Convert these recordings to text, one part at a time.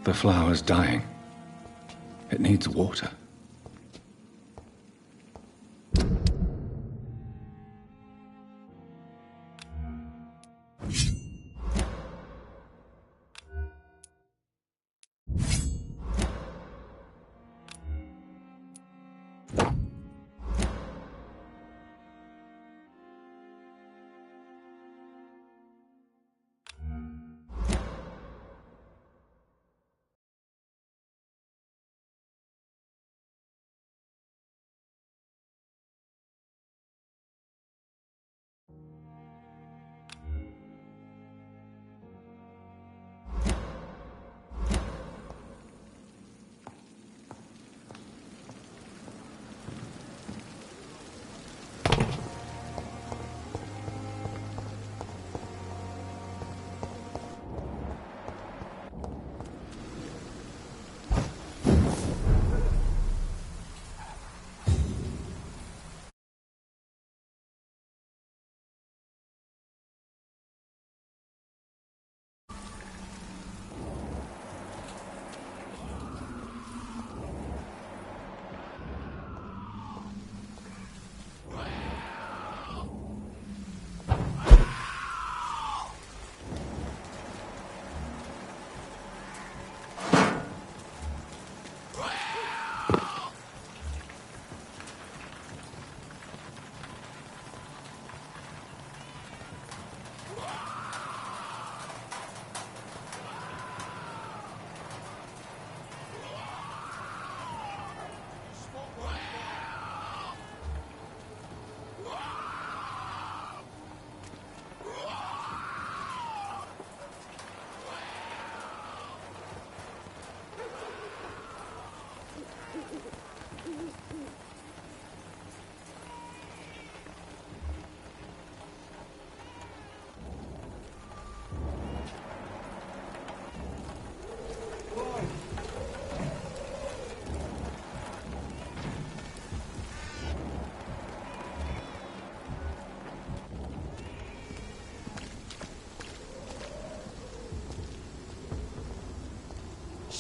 The flower's dying. It needs water.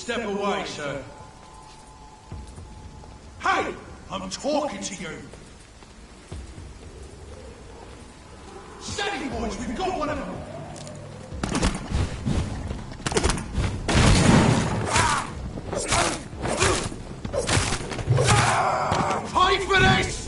Step away, sir. Hey! I'm talking to you! Steady, boys! We've got one of them! Pay for this!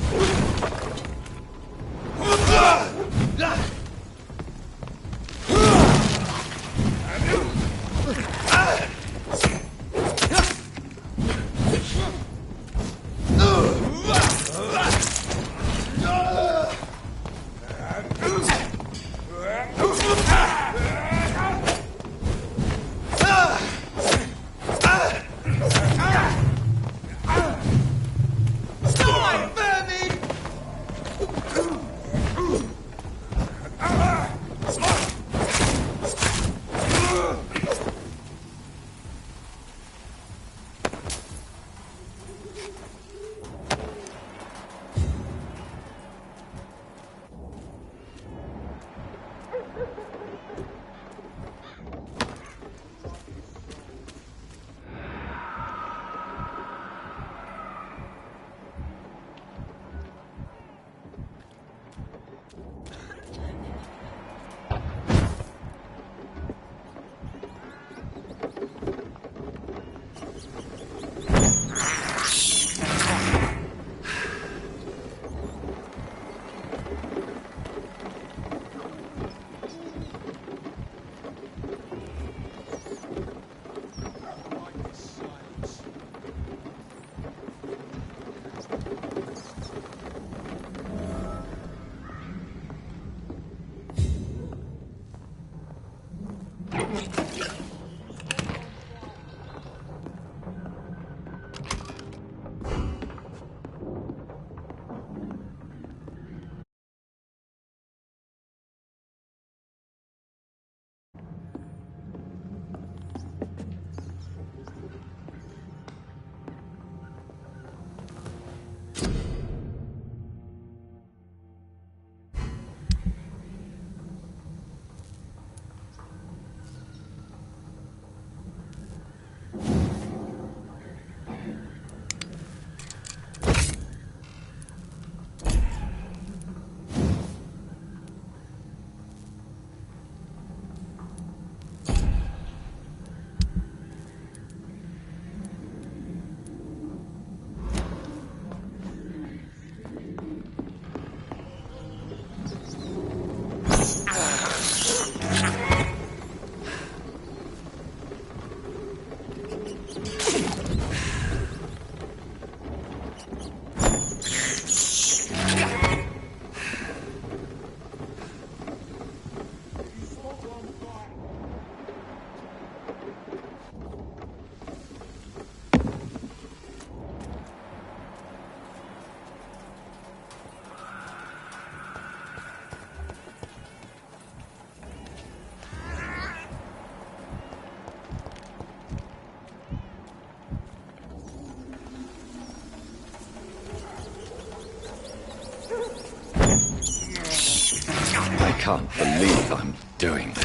can't believe I'm doing this.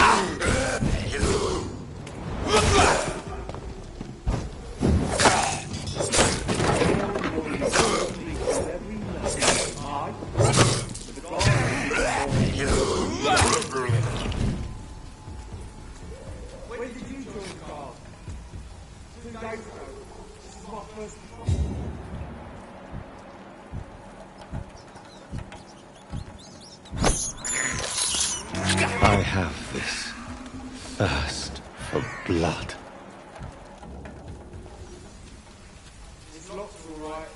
I have this thirst for blood. It's locked all right.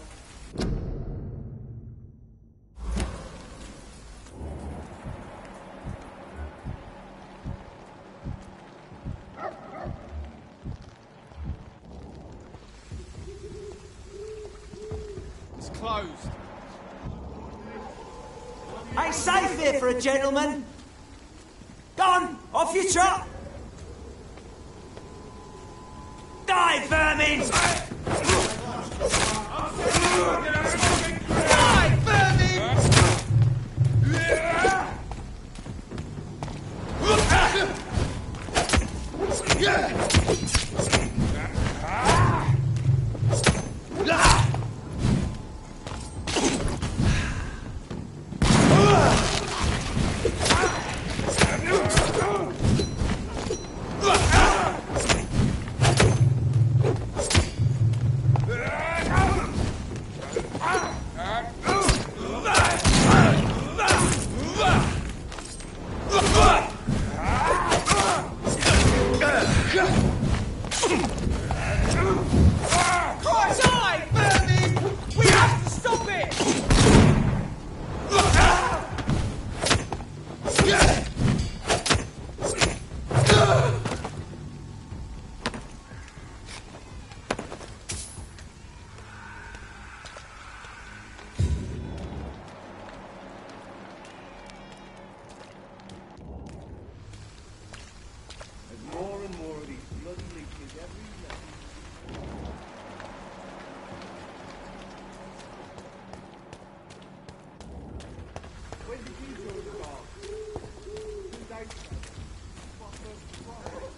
It's closed. Ain't safe here for a gentleman. Go on, off you trot. Die, vermin! Die, vermin! Die, vermin! We have to stop it! More and more of these bloody leeches every day. When did you join the bar? 2 days ago. My first Friday.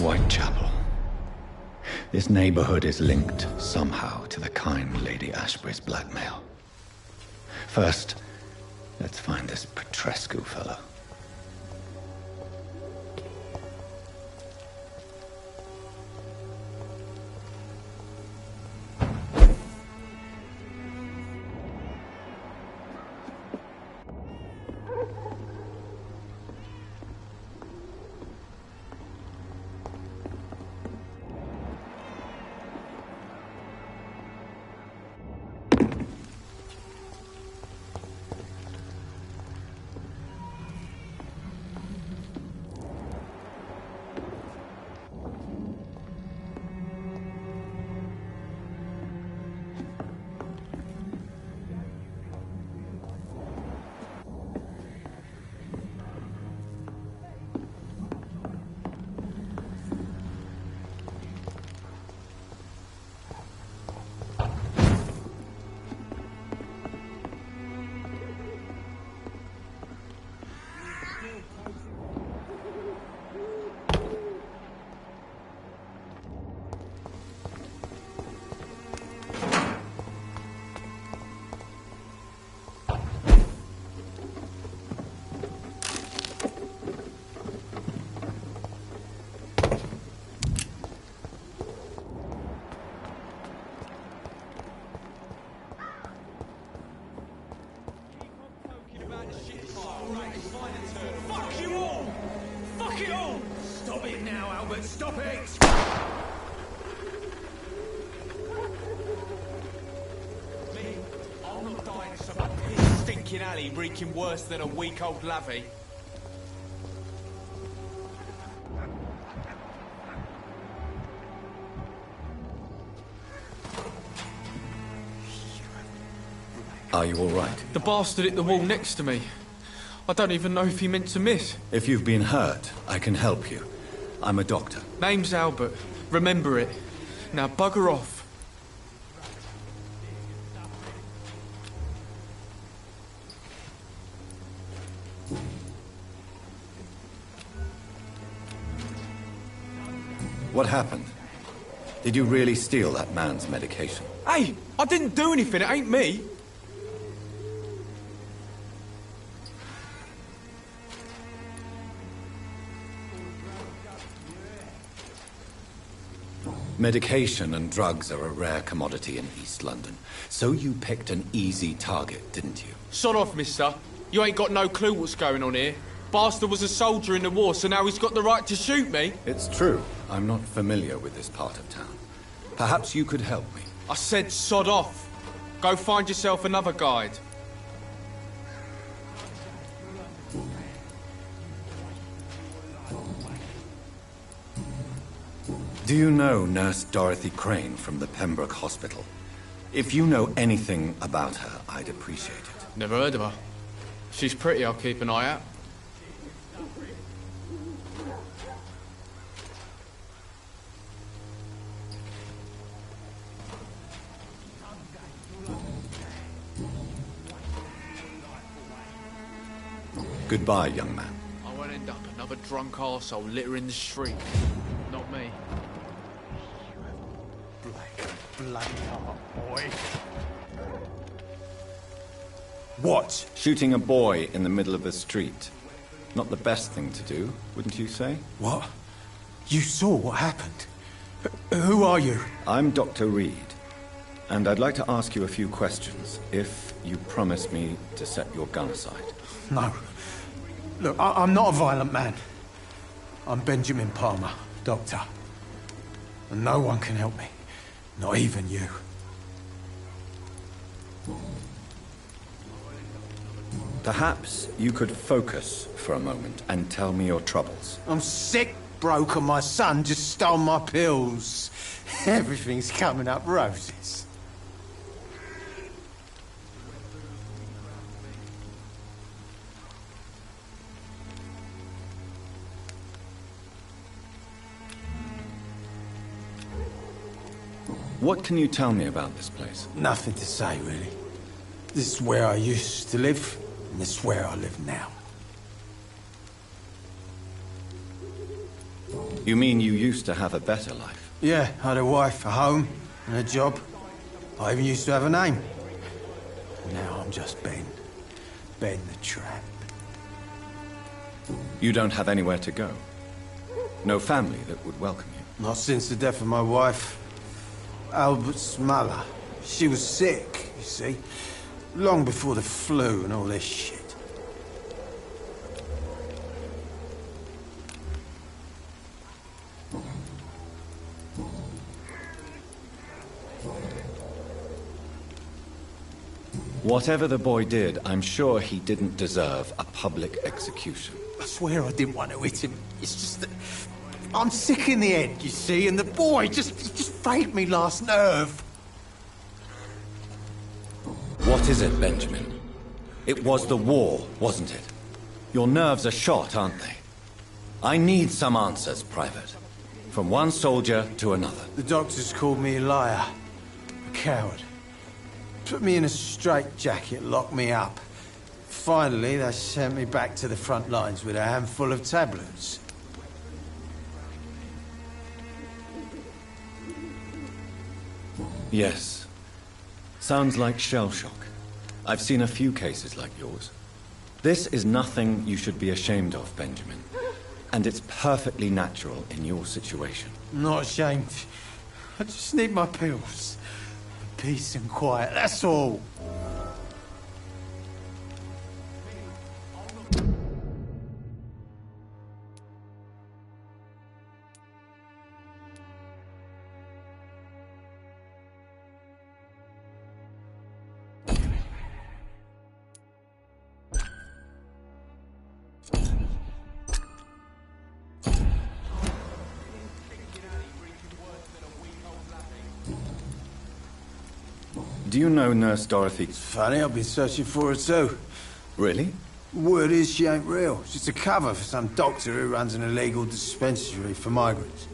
Whitechapel. This neighborhood is linked somehow to the kind Lady Ashbury's blackmail. First, let's find this Petrescu fellow. Fuck you all! Fuck it all! Stop it now, Albert, stop it! Me, I'm not dying in some piss stinking alley reeking worse than a week-old lavvy. Are you all right? The bastard hit the wall next to me. I don't even know if he meant to miss. If you've been hurt, I can help you. I'm a doctor. Name's Albert. Remember it. Now bugger off. What happened? Did you really steal that man's medication? Hey, I didn't do anything. It ain't me. Medication and drugs are a rare commodity in East London. So you picked an easy target, didn't you? Sod off, mister. You ain't got no clue what's going on here. Bastard was a soldier in the war, so now he's got the right to shoot me. It's true. I'm not familiar with this part of town. Perhaps you could help me. I said sod off. Go find yourself another guide. Do you know Nurse Dorothy Crane from the Pembroke Hospital? If you know anything about her, I'd appreciate it. Never heard of her. She's pretty, I'll keep an eye out. Goodbye, young man. I won't end up another drunk arsehole littering the street. Not me. Bloody hell, boy. What? Shooting a boy in the middle of the street. Not the best thing to do, wouldn't you say? What? You saw what happened? Who are you? I'm Dr. Reed, and I'd like to ask you a few questions, if you promise me to set your gun aside. No. Look, I'm not a violent man. I'm Benjamin Palmer, doctor. And no one can help me. Not even you. Perhaps you could focus for a moment and tell me your troubles. I'm sick, broke, and my son just stole my pills. Everything's coming up roses. What can you tell me about this place? Nothing to say, really. This is where I used to live, and this is where I live now. You mean you used to have a better life? Yeah, I had a wife, a home, and a job. I even used to have a name. Now I'm just Ben. Ben the Tramp. You don't have anywhere to go? No family that would welcome you? Not since the death of my wife, Albert's mother. She was sick, you see. Long before the flu and all this shit. Whatever the boy did, I'm sure he didn't deserve a public execution. I swear I didn't want to hit him. It's just that I'm sick in the head, you see, and the boy just frayed me last nerve. What is it, Benjamin? It was the war, wasn't it? Your nerves are shot, aren't they? I need some answers, Private. From one soldier to another. The doctors called me a liar, a coward. Put me in a straitjacket, locked me up. Finally, they sent me back to the front lines with a handful of tablets. Yes. Sounds like shell shock. I've seen a few cases like yours. This is nothing you should be ashamed of, Benjamin. And it's perfectly natural in your situation. I'm not ashamed. I just need my pills. Peace and quiet, that's all. Do you know Nurse Dorothy? Funny, I've been searching for her too. Really? Word is she ain't real. She's a cover for some doctor who runs an illegal dispensary for migrants.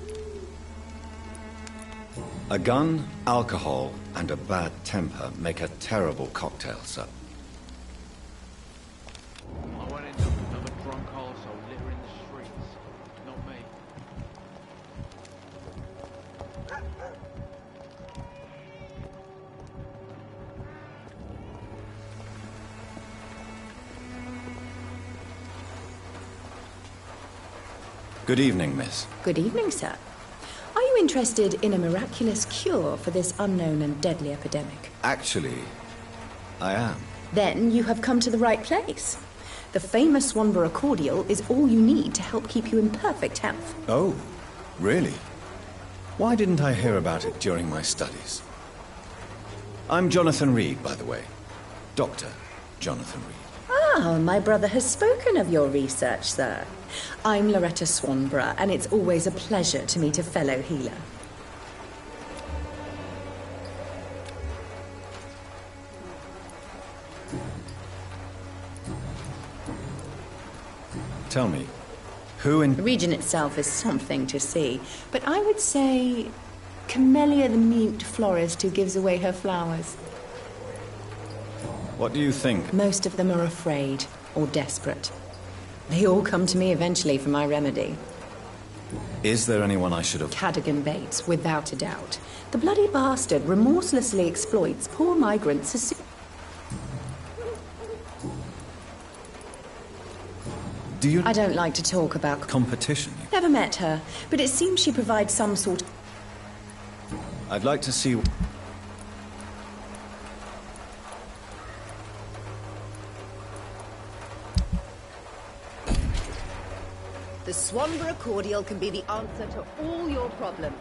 A gun, alcohol, and a bad temper make a terrible cocktail, sir. I won't end up another drunk arsehole littering the streets. Not me. Good evening, miss. Good evening, sir. Are you interested in a miraculous cure for this unknown and deadly epidemic? Actually, I am. Then you have come to the right place. The famous Swanborough cordial is all you need to help keep you in perfect health. Oh, really? Why didn't I hear about it during my studies? I'm Jonathan Reed, by the way. Dr. Jonathan Reed. Ah, my brother has spoken of your research, sir. I'm Loretta Swanborough, and it's always a pleasure to meet a fellow healer. Tell me, who in... The region itself is something to see, but I would say Camellia the mute florist who gives away her flowers. What do you think? Most of them are afraid or desperate. They all come to me eventually for my remedy. Is there anyone I should have... Cadogan Bates, without a doubt. The bloody bastard remorselessly exploits poor migrants as soon... Do you... I don't like to talk about... Competition? Never met her, but it seems she provides some sort of... I'd like to see... The Swanborough cordial can be the answer to all your problems,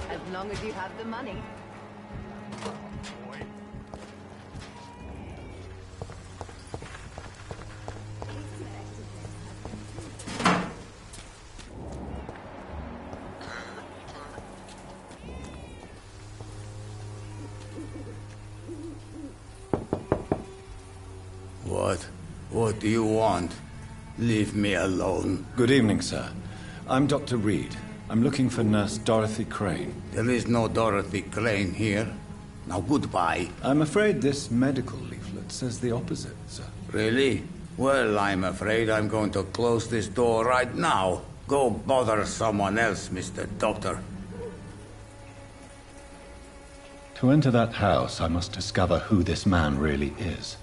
as long as you have the money. What do you want? Leave me alone. Good evening, sir. I'm Dr. Reed. I'm looking for Nurse Dorothy Crane. There is no Dorothy Crane here. Now goodbye. I'm afraid this medical leaflet says the opposite, sir. Really? Well, I'm afraid I'm going to close this door right now. Go bother someone else, Mr. Doctor. To enter that house, I must discover who this man really is.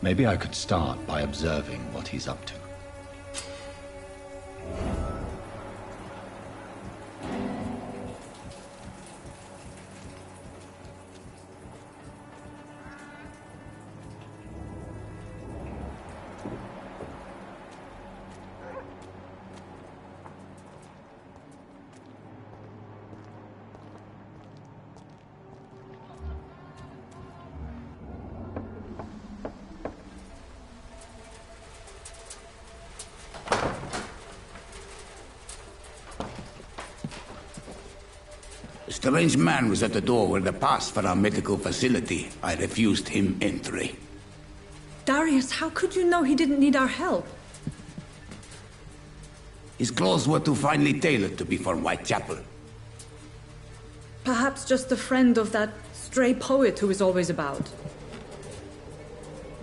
Maybe I could start by observing what he's up to. A strange man was at the door with a pass for our medical facility. I refused him entry. Darius, how could you know he didn't need our help? His clothes were too finely tailored to be for Whitechapel. Perhaps just a friend of that stray poet who is always about.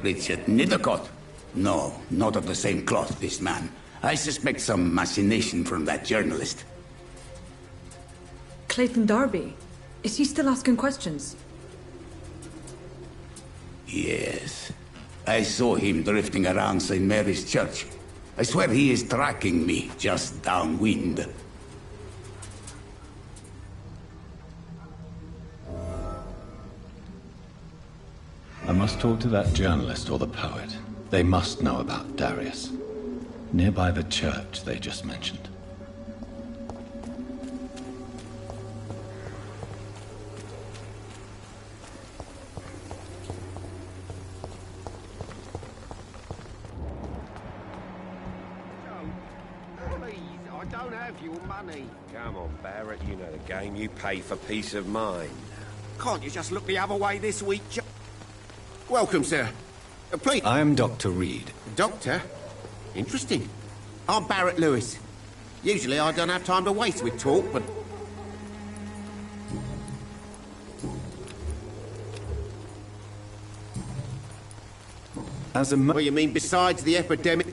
Richard Nithercott? No, not of the same cloth, this man. I suspect some machination from that journalist. Clayton Darby. Is he still asking questions? Yes. I saw him drifting around St. Mary's Church. I swear he is tracking me just downwind. I must talk to that journalist or the poet. They must know about Darius. Nearby the church they just mentioned. I don't have your money. Come on, Barrett, you know the game. You pay for peace of mind. Can't you just look the other way this week, Welcome, sir. Please. I am Dr. Reed. Doctor? Interesting. I'm Barrett Lewis. Usually I don't have time to waste with talk, but... What you mean besides the epidemic?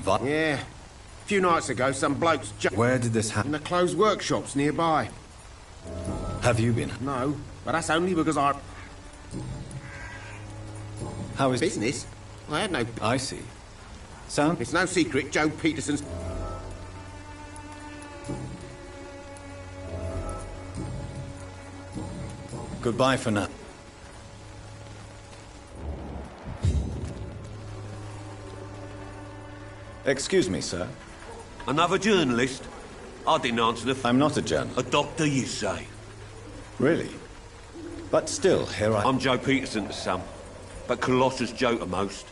What? Yeah. A few nights ago, some blokes Where did this happen? in the closed workshops nearby. Have you been? No, but that's only because I... How is Business? I had no... I see. Sound? It's no secret Joe Peterson's... Goodbye for now. Excuse me, sir. Another journalist? I didn't answer the... I'm not a journalist. A doctor, you say? Really? But still, here I... I'm Joe Peterson to some, but Colossus Joe to most.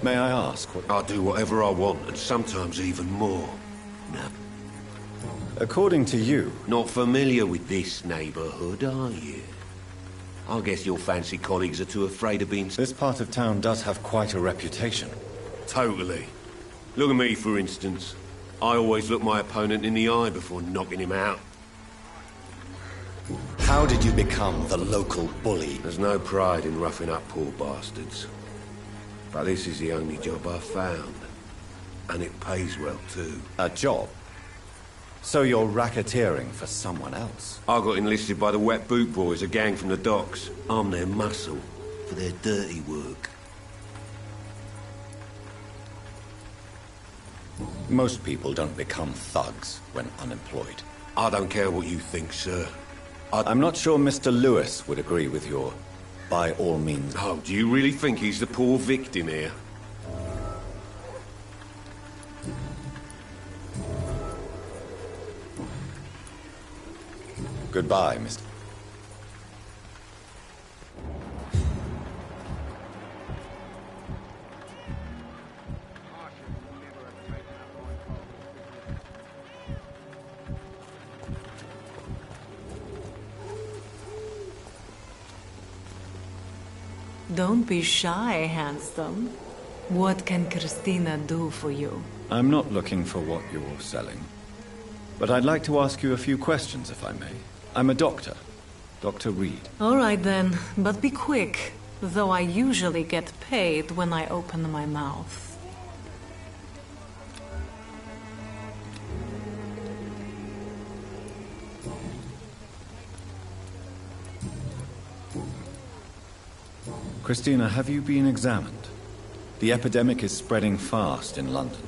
May I ask what... I do whatever I want, and sometimes even more. Now, According to you... not familiar with this neighborhood, are you? I guess your fancy colleagues are too afraid of being... This part of town does have quite a reputation. Totally. Look at me, for instance. I always look my opponent in the eye before knocking him out. How did you become the local bully? There's no pride in roughing up poor bastards. But this is the only job I've found. And it pays well, too. A job? So you're racketeering for someone else? I got enlisted by the Wet Boot Boys, a gang from the docks. I'm their muscle for their dirty work. Most people don't become thugs when unemployed. I don't care what you think, sir. I'm not sure Mr. Lewis would agree with your by all means. Oh, do you really think he's the poor victim here? Goodbye, Mr. Don't be shy, handsome. What can Christina do for you? I'm not looking for what you're selling. But I'd like to ask you a few questions, if I may. I'm a doctor. Dr. Reed. All right then, but be quick. Though I usually get paid when I open my mouth. Christina, have you been examined? The epidemic is spreading fast in London,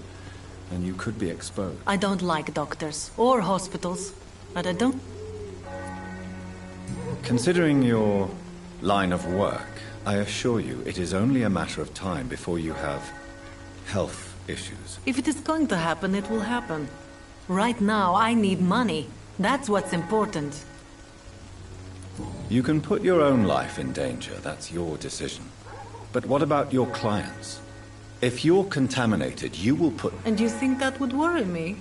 and you could be exposed. I don't like doctors or hospitals, but I don't... Considering your line of work, I assure you it is only a matter of time before you have health issues. If it is going to happen, it will happen. Right now, I need money. That's what's important. You can put your own life in danger, that's your decision. But what about your clients? If you're contaminated, you will put... And you think that would worry me?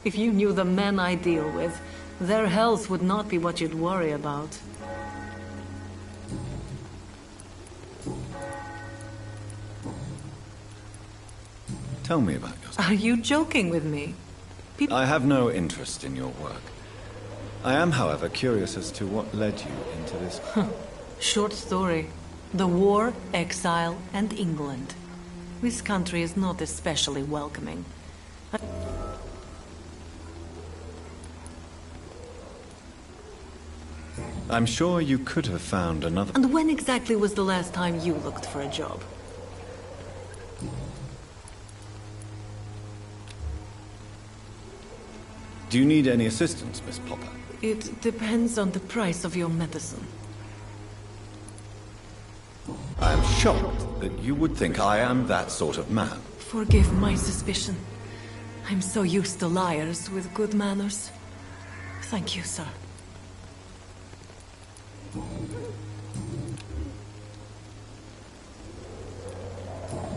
If you knew the men I deal with, their health would not be what you'd worry about. Tell me about yourself. Are you joking with me? I have no interest in your work. I am, however, curious as to what led you into this... Short story. The war, exile, and England. This country is not especially welcoming. I'm sure you could have found another... And when exactly was the last time you looked for a job? Do you need any assistance, Miss Popper? It depends on the price of your medicine. I am shocked that you would think I am that sort of man. Forgive my suspicion. I'm so used to liars with good manners. Thank you, sir.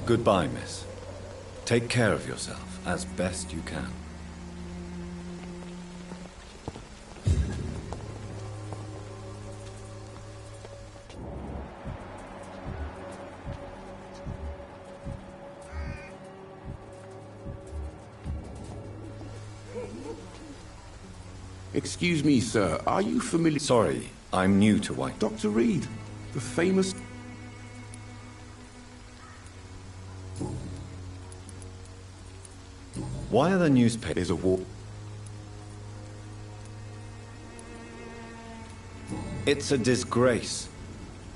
Goodbye, miss. Take care of yourself as best you can. Excuse me, sir. Are you familiar... Sorry, I'm new to White. Dr. Reed, the famous... Why are the newspapers... There's a war... It's a disgrace.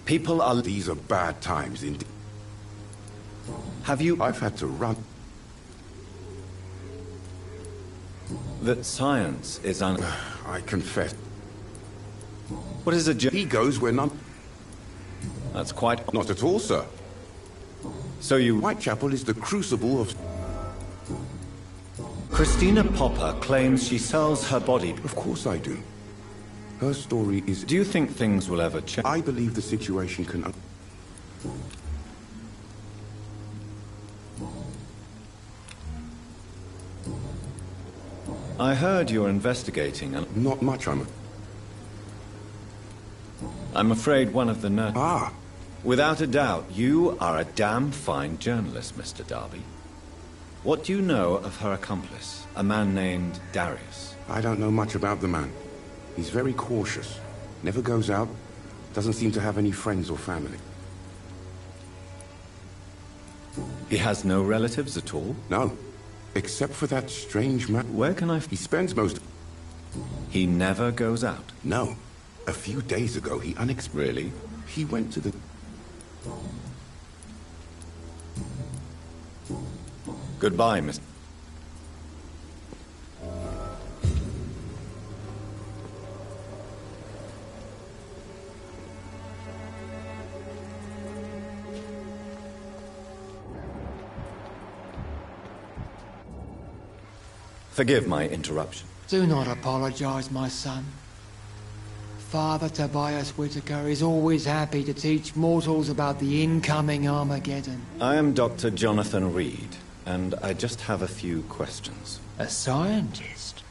People are... These are bad times indeed. Have you... I've had to run... That science is I confess. What is a... He goes where none... That's quite... Not at all, sir. So you... Whitechapel is the crucible of... Christina Popper claims she sells her body... Of course I do. Her story is... Do you think things will ever change? I believe the situation can... I heard you're investigating and... Not much, I'm afraid one of the Ah! Without a doubt, you are a damn fine journalist, Mr. Darby. What do you know of her accomplice, a man named Darius? I don't know much about the man. He's very cautious. Never goes out. Doesn't seem to have any friends or family. He has no relatives at all? No. Except for that strange man. Where can I... He spends most... He never goes out? No. A few days ago, he Really? He went to the... Goodbye, Mr. Forgive my interruption. Do not apologize, my son. Father Tobias Whitaker is always happy to teach mortals about the incoming Armageddon. I am Dr. Jonathan Reed, and I just have a few questions. A scientist?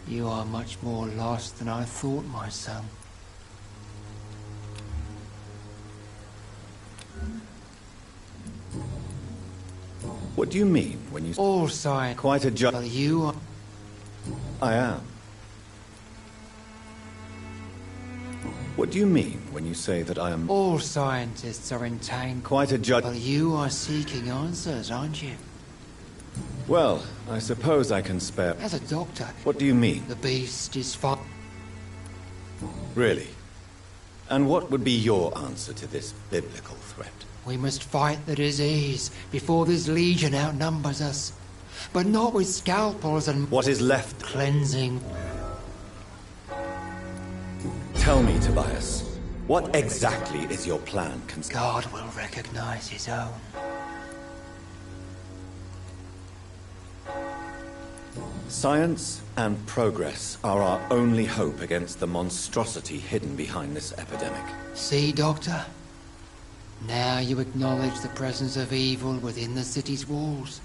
You are much more lost than I thought, my son. What do you mean when you... All science... Quite a Well, you are... I am. What do you mean when you say that I am... All scientists are entangled. Quite a judge... Well, you are seeking answers, aren't you? Well, I suppose I can spare... As a doctor... What do you mean? The beast is far... Really? And what would be your answer to this biblical threat? We must fight the disease before this legion outnumbers us. But not with scalpels and... What is left? Cleansing. Tell me, Tobias, what exactly is your plan? God will recognize his own. Science and progress are our only hope against the monstrosity hidden behind this epidemic. See, Doctor? Now you acknowledge the presence of evil within the city's walls.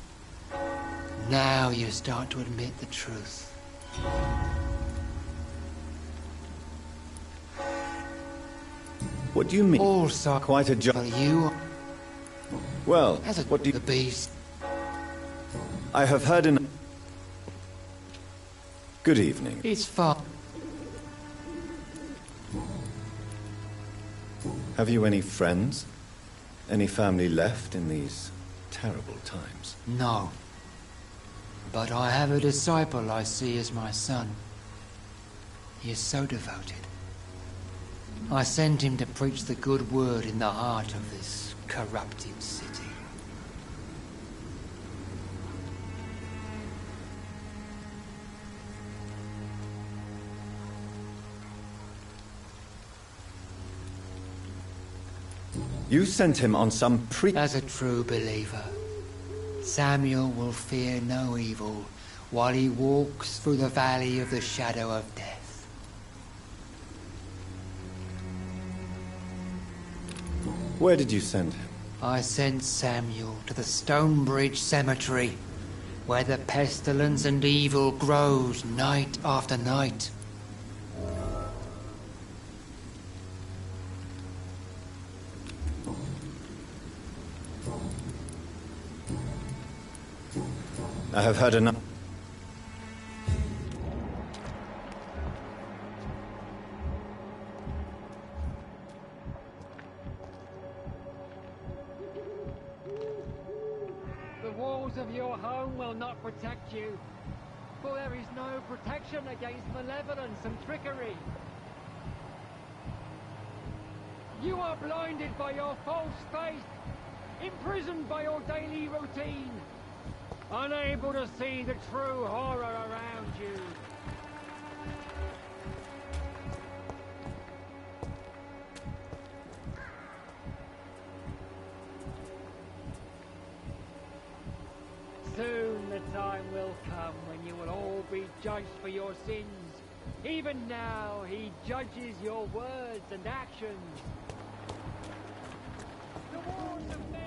Now you start to admit the truth. What do you mean? Also, quite a job. You... Well, as a... what do you... The beast... I have heard in... Good evening. It's far... Have you any friends? Any family left in these terrible times? No. But I have a disciple I see as my son. He is so devoted. I sent him to preach the good word in the heart of this corrupted city. You sent him on some As a true believer, Samuel will fear no evil while he walks through the valley of the shadow of death. Where did you send him? I sent Samuel to the Stonebridge Cemetery, where the pestilence and evil grows night after night. I have heard enough. your home will not protect you. For there is no protection against malevolence and trickery. You are blinded by your false faith, imprisoned by your daily routine, unable to see the true horror around you. Soon the time will come when you will all be judged for your sins. Even now, he judges your words and actions. The wars of men...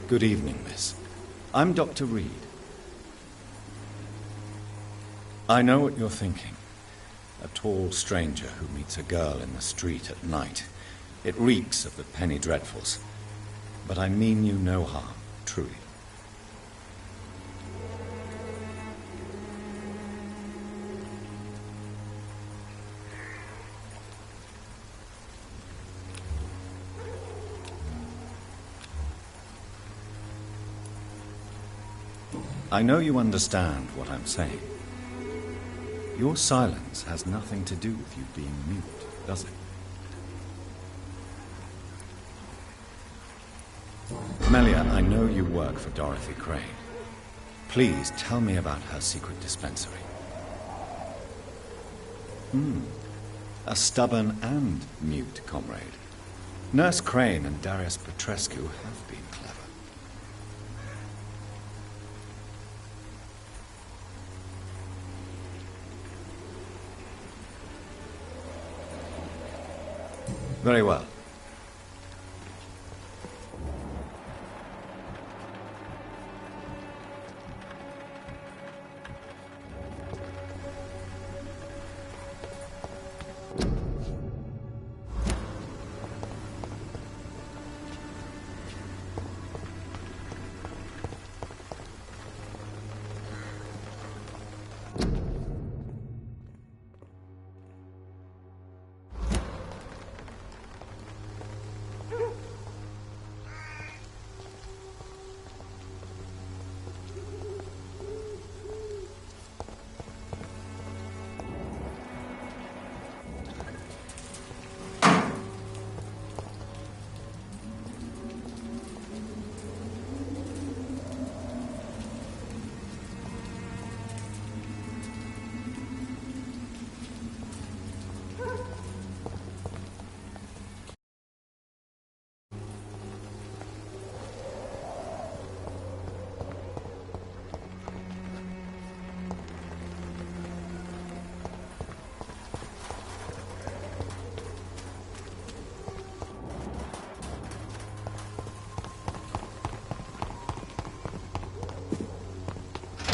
Good evening, miss. I'm Dr. Reed. I know what you're thinking. A tall stranger who meets a girl in the street at night. It reeks of the penny dreadfuls. But I mean you no harm, truly. I know you understand what I'm saying. Your silence has nothing to do with you being mute, does it? Melia, I know you work for Dorothy Crane. Please tell me about her secret dispensary. A stubborn and mute comrade. Nurse Crane and Darius Petrescu have been clever. Very well.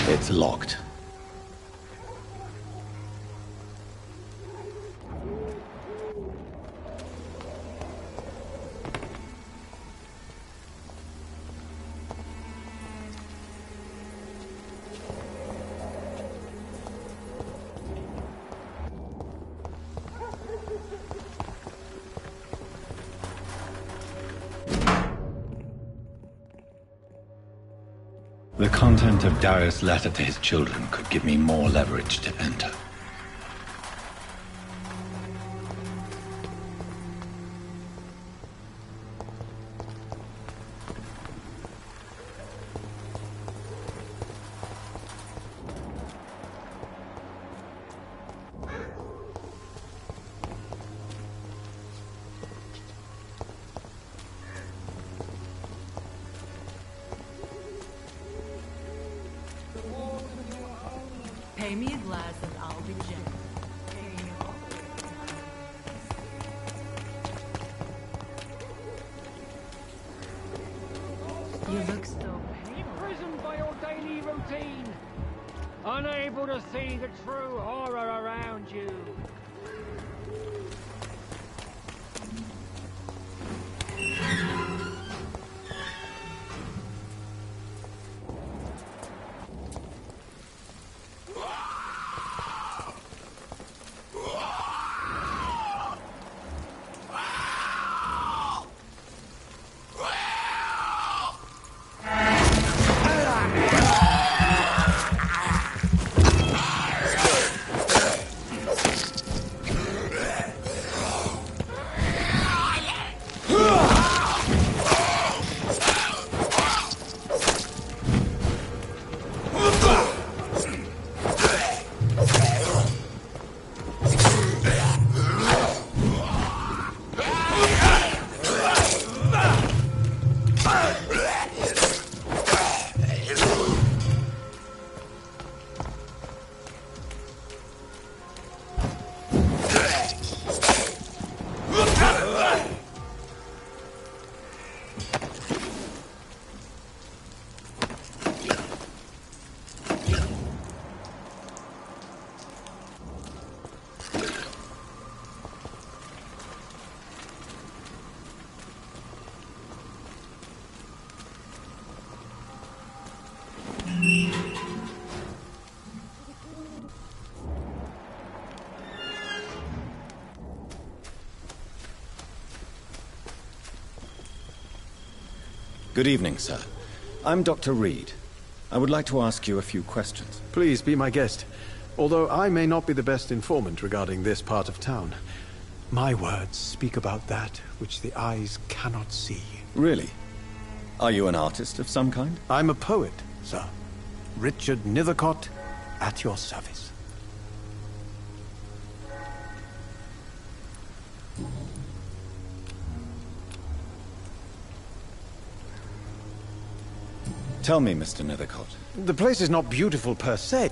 It's locked. The content of Darius' letter to his children could give me more leverage to enter. Pay me a glass and I'll be gentle. You look so imprisoned by your daily routine, unable to see the true horror around you. Good evening, sir. I'm Dr. Reed. I would like to ask you a few questions. Please be my guest. Although I may not be the best informant regarding this part of town, my words speak about that which the eyes cannot see. Really? Are you an artist of some kind? I'm a poet, sir. Richard Nethercott, at your service. Tell me, Mr. Nethercott. The place is not beautiful per se.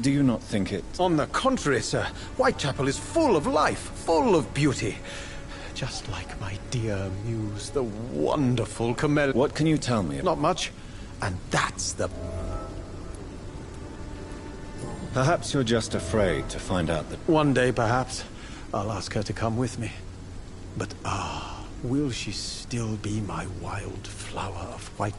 Do you not think it... On the contrary, sir. Whitechapel is full of life, full of beauty. Just like my dear muse, the wonderful Camilla. What can you tell me? Not much. And that's the... Perhaps you're just afraid to find out that... One day, perhaps, I'll ask her to come with me. But will she still be my wild flower of white?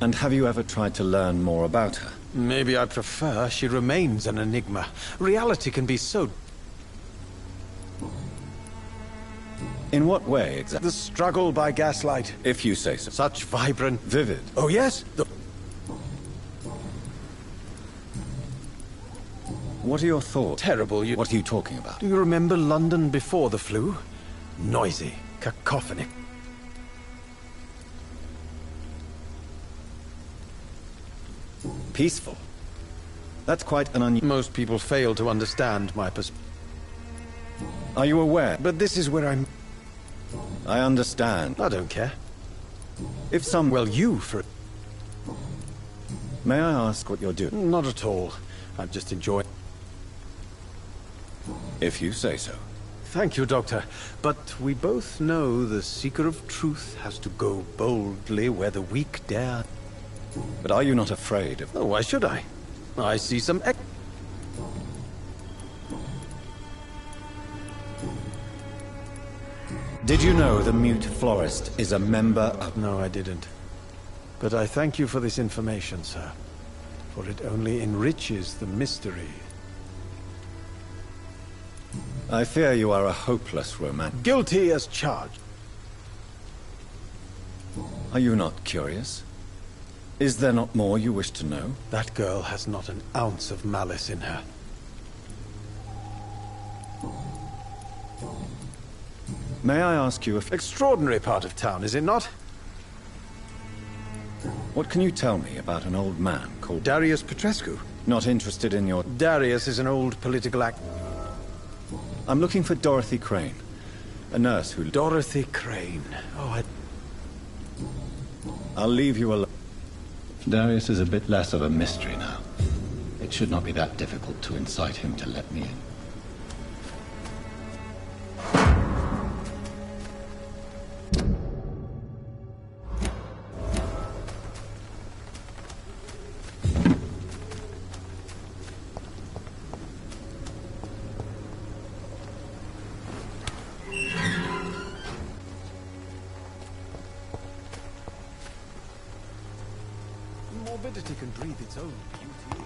And have you ever tried to learn more about her? Maybe I prefer she remains an enigma. Reality can be so... In what way, exactly? The struggle by gaslight. If you say so. Such vibrant... Vivid. Oh, yes? What are your thoughts? Terrible. What are you talking about? Do you remember London before the flu? Noisy, cacophonic. Peaceful. That's quite an unusual... Most people fail to understand my perspective. Are you aware? But this is where I'm... I understand. I don't care. If some... Well, you, for... May I ask what you're doing? Not at all. I'm just enjoying... If you say so. Thank you, Doctor. But we both know the seeker of truth has to go boldly where the weak dare. But are you not afraid of... Oh, why should I? I see some... Did you know the mute florist is a member of... No, I didn't. But I thank you for this information, sir. For it only enriches the mystery. I fear you are a hopeless romantic. Guilty as charged. Are you not curious? Is there not more you wish to know? That girl has not an ounce of malice in her. May I ask you if... Extraordinary part of town, is it not? What can you tell me about an old man called... Darius Petrescu? Not interested in your... Darius is an old political act... I'm looking for Dorothy Crane. A nurse who... Dorothy Crane. Oh, I'll leave you alone. Darius is a bit less of a mystery now. It should not be that difficult to incite him to let me in. Morbidity can breathe its own beauty.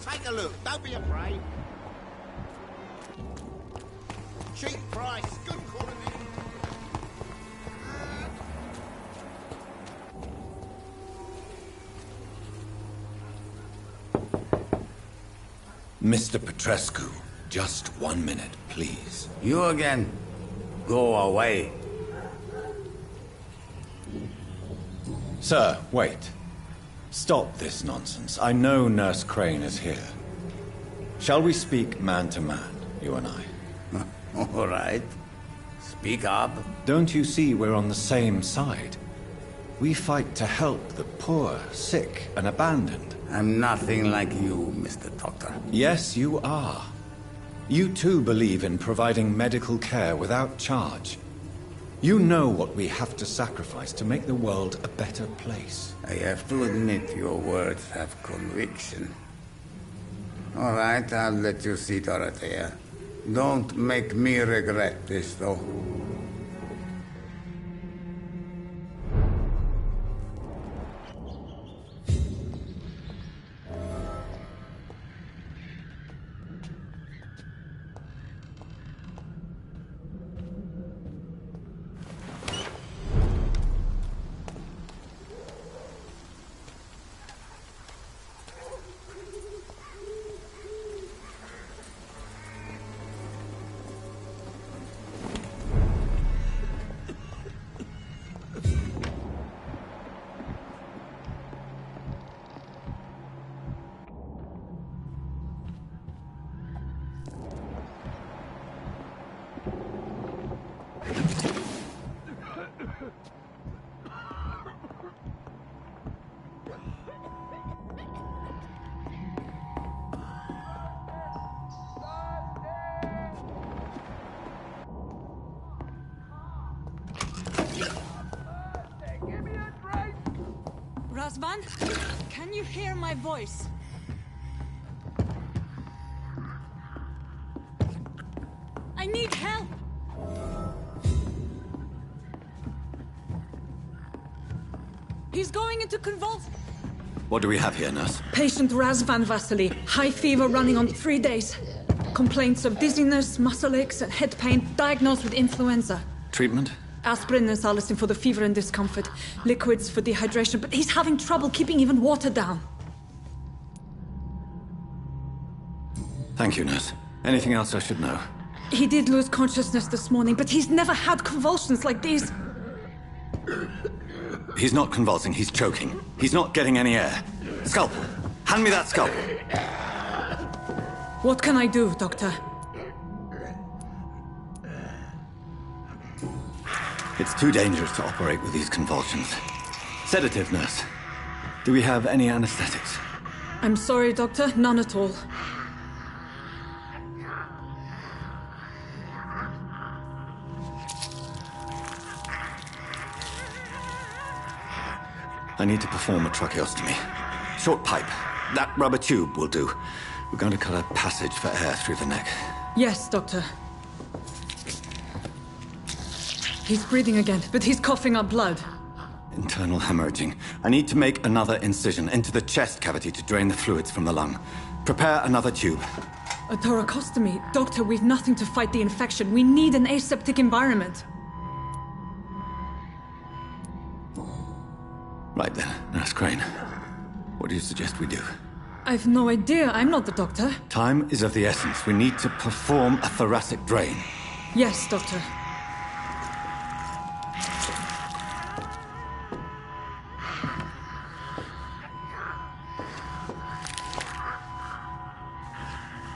Take a look, don't be afraid. Cheap price, good quality. Mr. Petrescu, just 1 minute, please. You again? Go away. Sir, wait. Stop this nonsense. I know Nurse Crane is here. Shall we speak man to man, you and I? All right. Speak up. Don't you see we're on the same side? We fight to help the poor, sick, and abandoned. I'm nothing like you, Mr. Doctor. Yes, you are. You too believe in providing medical care without charge. You know what we have to sacrifice to make the world a better place. I have to admit your words have conviction. All right, I'll let you see Dorothea. Don't make me regret this, though. Razvan, can you hear my voice? I need help! He's going into convulsion. What do we have here, nurse? Patient Razvan Vasily. High fever running on 3 days. Complaints of dizziness, muscle aches, and head pain. Diagnosed with influenza. Treatment? Aspirin and salicin for the fever and discomfort. Liquids for dehydration, but he's having trouble keeping even water down. Thank you, nurse. Anything else I should know? He did lose consciousness this morning, but he's never had convulsions like these. He's not convulsing, he's choking. He's not getting any air. Scalpel! Hand me that scalpel! What can I do, Doctor? It's too dangerous to operate with these convulsions. Sedative, nurse. Do we have any anesthetics? I'm sorry, Doctor. None at all. I need to perform a tracheostomy. Short pipe. That rubber tube will do. We're going to cut a passage for air through the neck. Yes, Doctor. He's breathing again, but he's coughing up blood. Internal hemorrhaging. I need to make another incision into the chest cavity to drain the fluids from the lung. Prepare another tube. A thoracostomy? Doctor, we've nothing to fight the infection. We need an aseptic environment. Right then, Nurse Crane. What do you suggest we do? I've no idea. I'm not the doctor. Time is of the essence. We need to perform a thoracic drain. Yes, Doctor.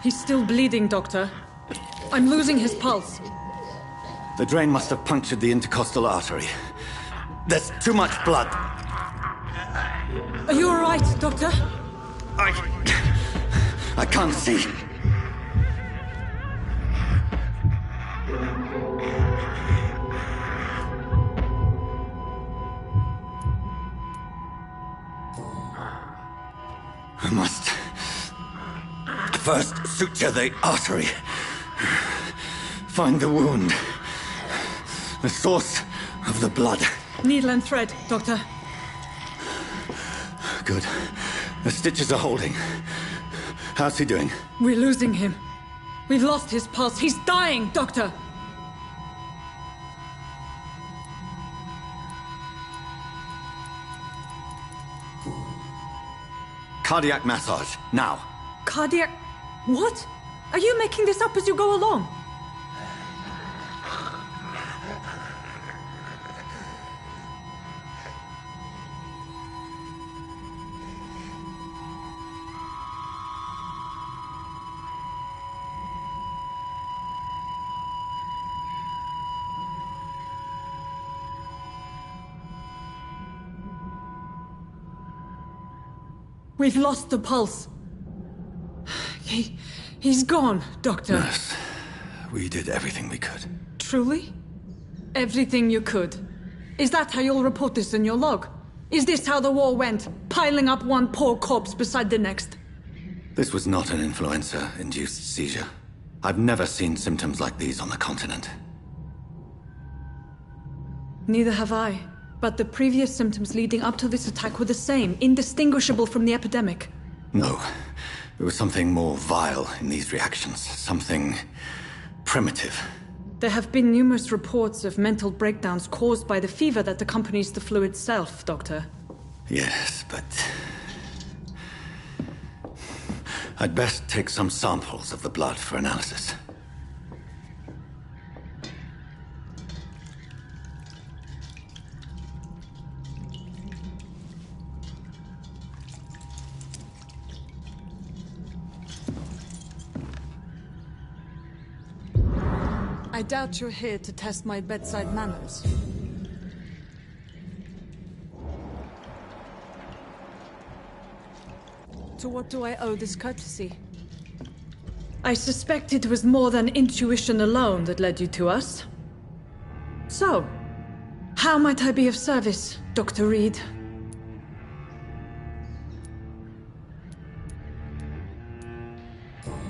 He's still bleeding, Doctor. I'm losing his pulse. The drain must have punctured the intercostal artery. There's too much blood. Are you all right, Doctor? I can't see. I must first suture the artery. Find the wound. The source of the blood. Needle and thread, Doctor. Good. The stitches are holding. How's he doing? We're losing him. We've lost his pulse. He's dying, Doctor! Cardiac massage, now. Cardiac... What? Are you making this up as you go along? We've lost the pulse. He's gone, Doctor. Nurse, we did everything we could. Truly? Everything you could? Is that how you'll report this in your log? Is this how the war went? Piling up one poor corpse beside the next? This was not an influenza-induced seizure. I've never seen symptoms like these on the continent. Neither have I. But the previous symptoms leading up to this attack were the same, indistinguishable from the epidemic. No. There was something more vile in these reactions. Something primitive. There have been numerous reports of mental breakdowns caused by the fever that accompanies the flu itself, Doctor. Yes, but... I'd best take some samples of the blood for analysis. I doubt you're here to test my bedside manners. To what do I owe this courtesy? I suspect it was more than intuition alone that led you to us. So, how might I be of service, Dr. Reed?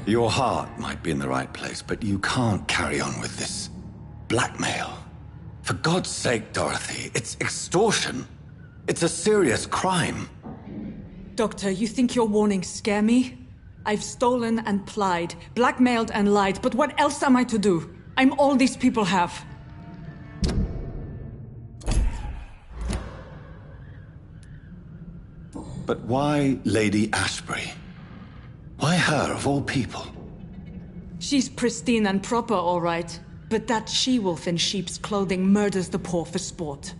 Your heart might be in the right place, but you can't carry on with this blackmail. For God's sake, Dorothy, it's extortion. It's a serious crime. Doctor, you think your warnings scare me? I've stolen and plied, blackmailed and lied, but what else am I to do? I'm all these people have. But why Lady Ashbury? Why her, of all people? She's pristine and proper, all right. But that she-wolf in sheep's clothing murders the poor for sport.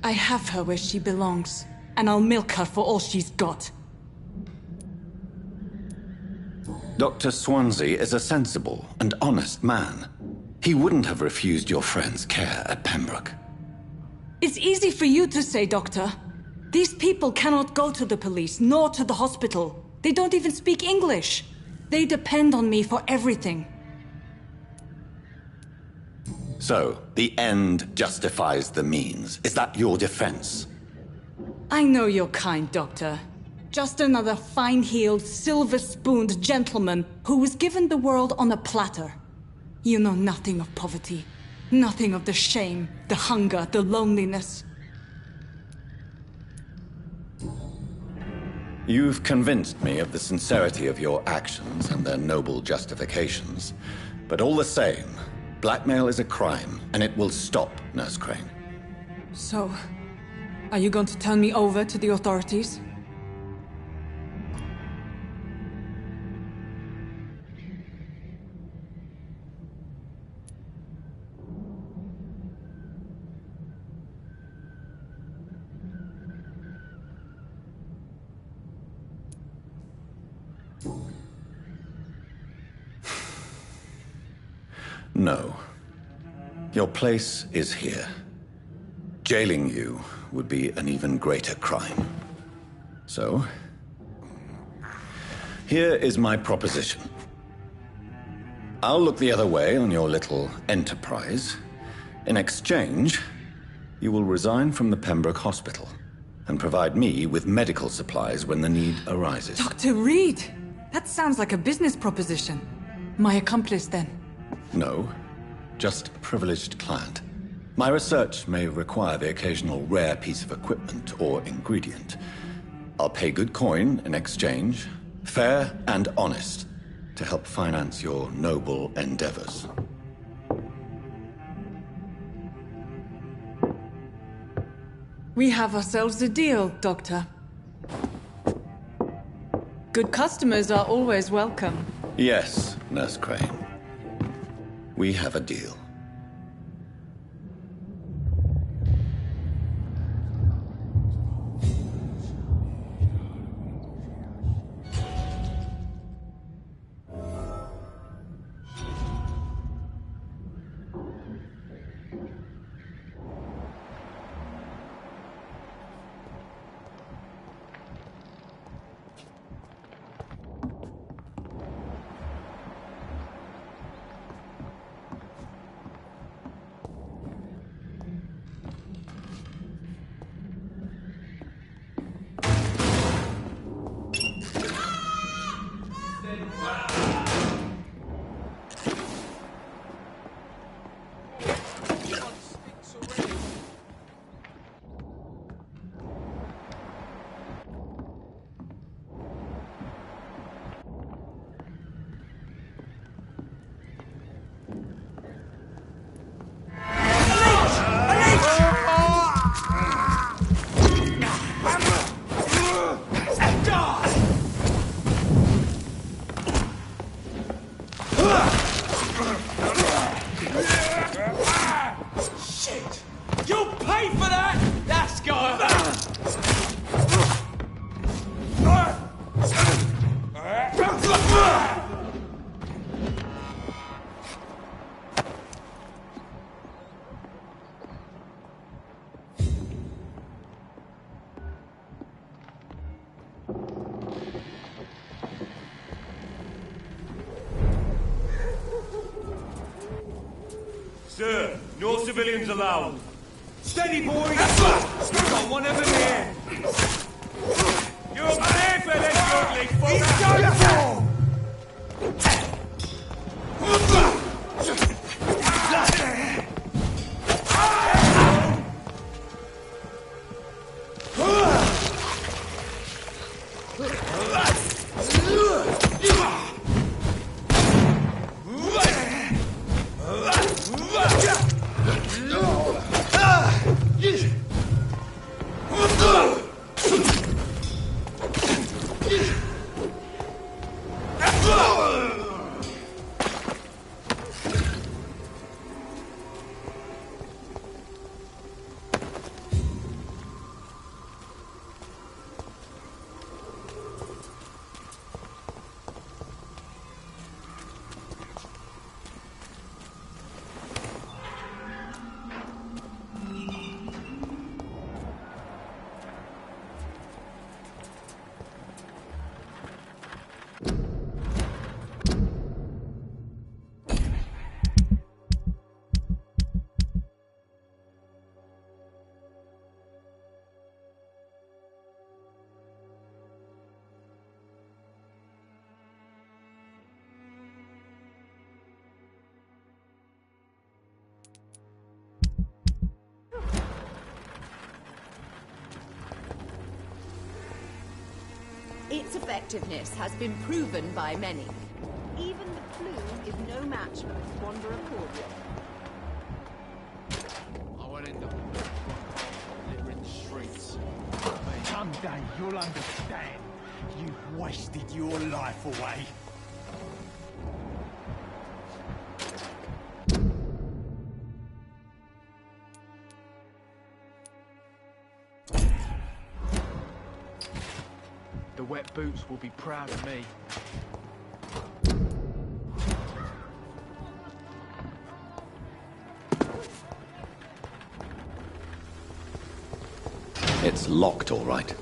I have her where she belongs, and I'll milk her for all she's got. Dr. Swansea is a sensible and honest man. He wouldn't have refused your friend's care at Pembroke. It's easy for you to say, Doctor. These people cannot go to the police, nor to the hospital. They don't even speak English. They depend on me for everything. So, the end justifies the means. Is that your defense? I know you're kind, Doctor. Just another fine-heeled, silver-spooned gentleman who was given the world on a platter. You know nothing of poverty. Nothing of the shame, the hunger, the loneliness. You've convinced me of the sincerity of your actions and their noble justifications. But all the same, blackmail is a crime, and it will stop, Nurse Crane. So, are you going to turn me over to the authorities? No. Your place is here. Jailing you would be an even greater crime. So, here is my proposition. I'll look the other way on your little enterprise. In exchange, you will resign from the Pembroke Hospital and provide me with medical supplies when the need arises. Dr. Reed! That sounds like a business proposition. My accomplice, then? No, just a privileged client. My research may require the occasional rare piece of equipment or ingredient. I'll pay good coin in exchange, fair and honest, to help finance your noble endeavors. We have ourselves a deal, Doctor. Good customers are always welcome. Yes, Nurse Crane. We have a deal. Sir, no civilians allowed. Steady, boys! We've got one of them here! You're safe, allegedly, fucker! He's done for! Its effectiveness has been proven by many. Even the flu is no match for the Swanborough cordial. I won't end up littering the streets. Someday you'll understand. You've wasted your life away. The wet boots will be proud of me. It's locked, all right.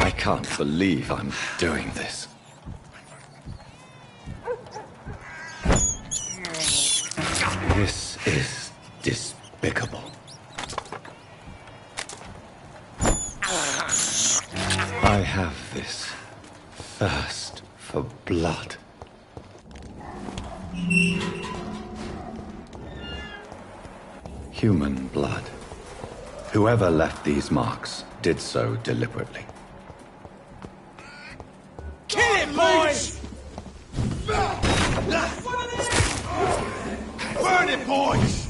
I can't believe I'm doing this. This is despicable. I have this thirst for blood. Human blood. Whoever left these marks did so deliberately. Kill it, boys! Burn it, boys!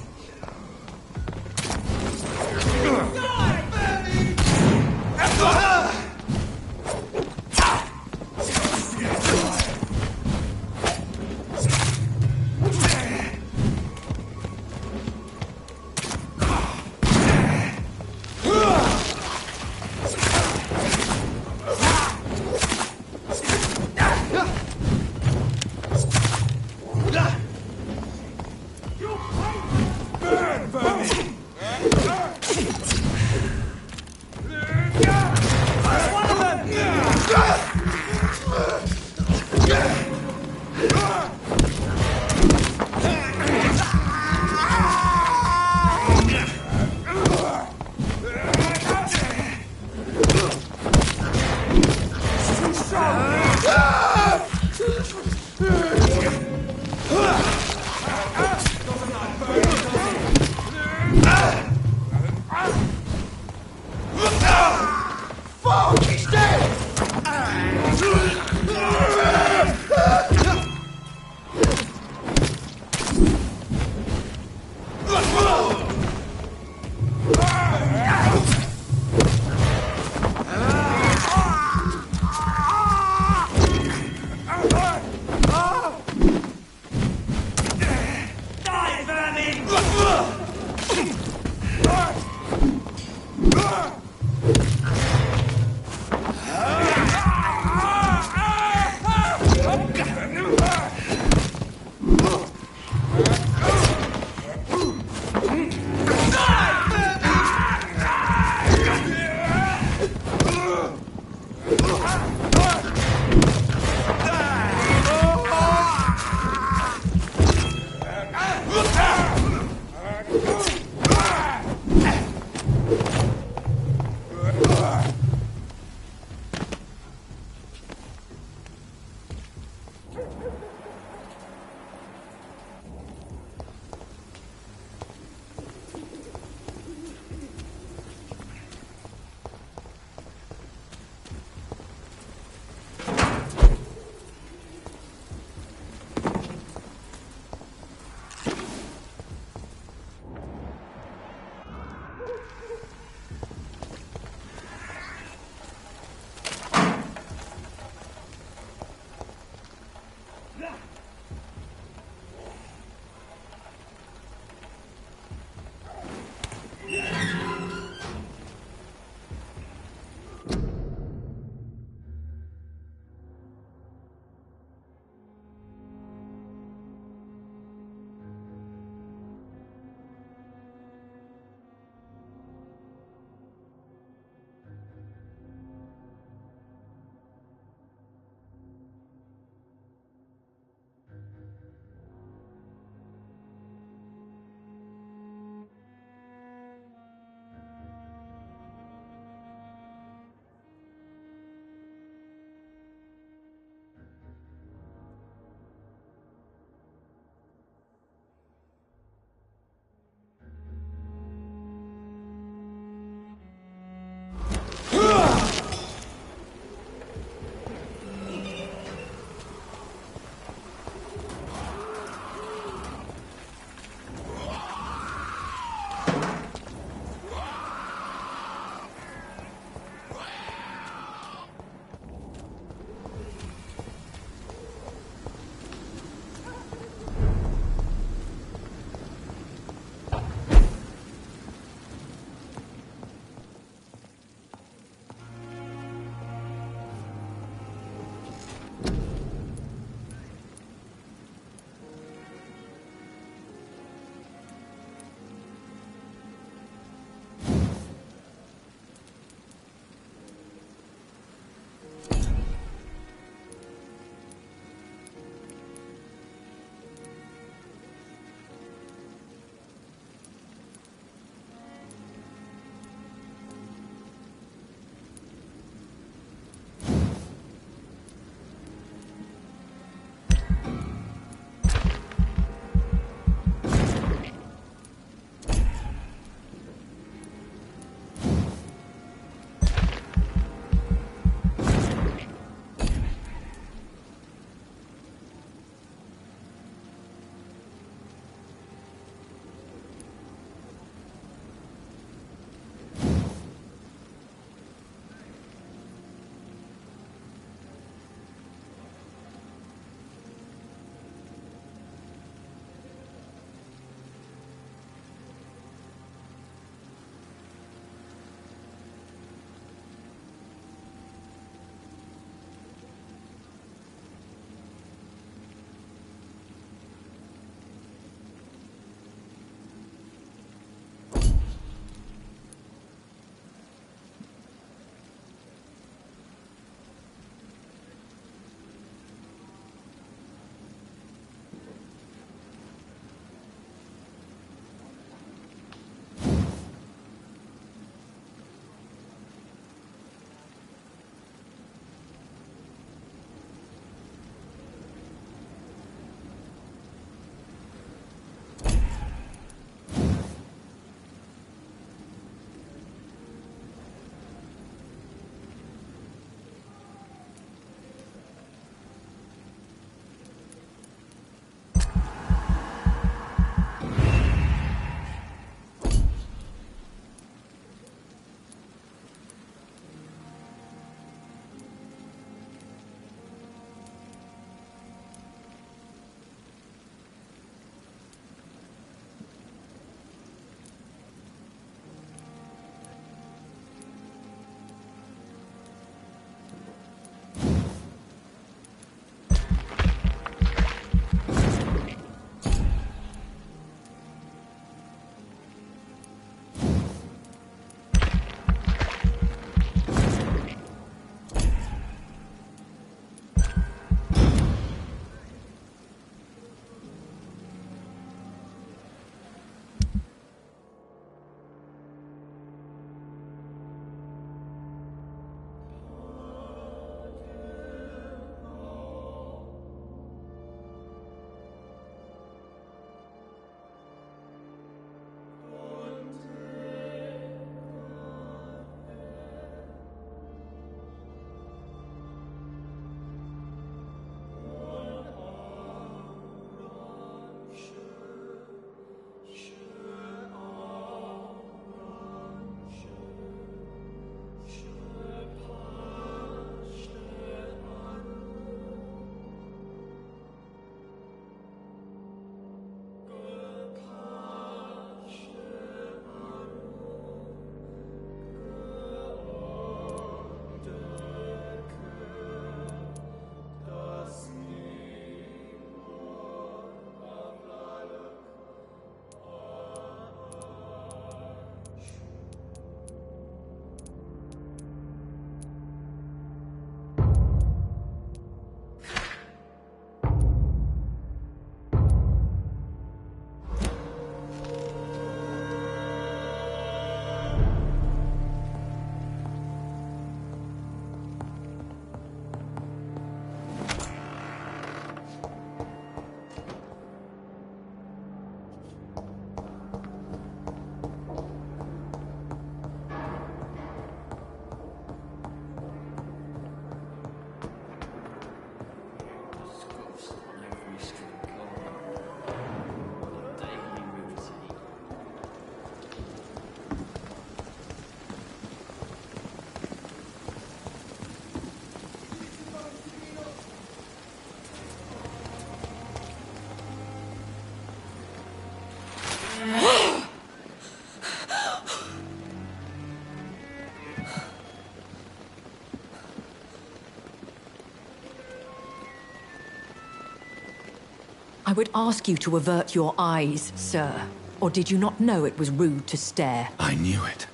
I would ask you to avert your eyes, sir. Or did you not know it was rude to stare? I knew it.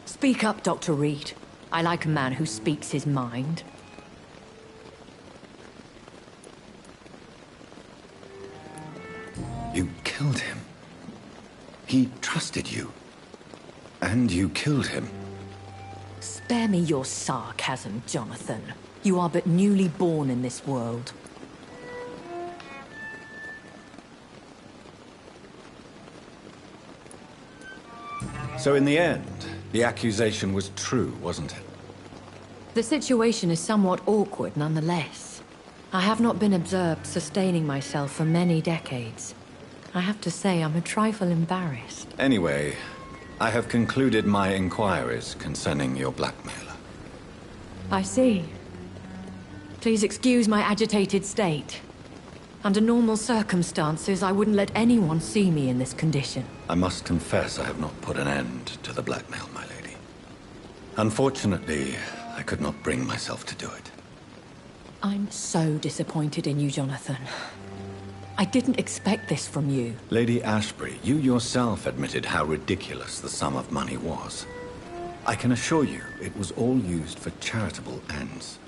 Speak up, Dr. Reed. I like a man who speaks his mind. You killed him. He trusted you. And you killed him. Spare me your sarcasm, Jonathan. You are but newly born in this world. So in the end, the accusation was true, wasn't it? The situation is somewhat awkward nonetheless. I have not been observed sustaining myself for many decades. I have to say I'm a trifle embarrassed. Anyway, I have concluded my inquiries concerning your blackmailer. I see. Please excuse my agitated state. Under normal circumstances, I wouldn't let anyone see me in this condition. I must confess I have not put an end to the blackmail, my lady. Unfortunately, I could not bring myself to do it. I'm so disappointed in you, Jonathan. I didn't expect this from you. Lady Ashbury, you yourself admitted how ridiculous the sum of money was. I can assure you, it was all used for charitable ends.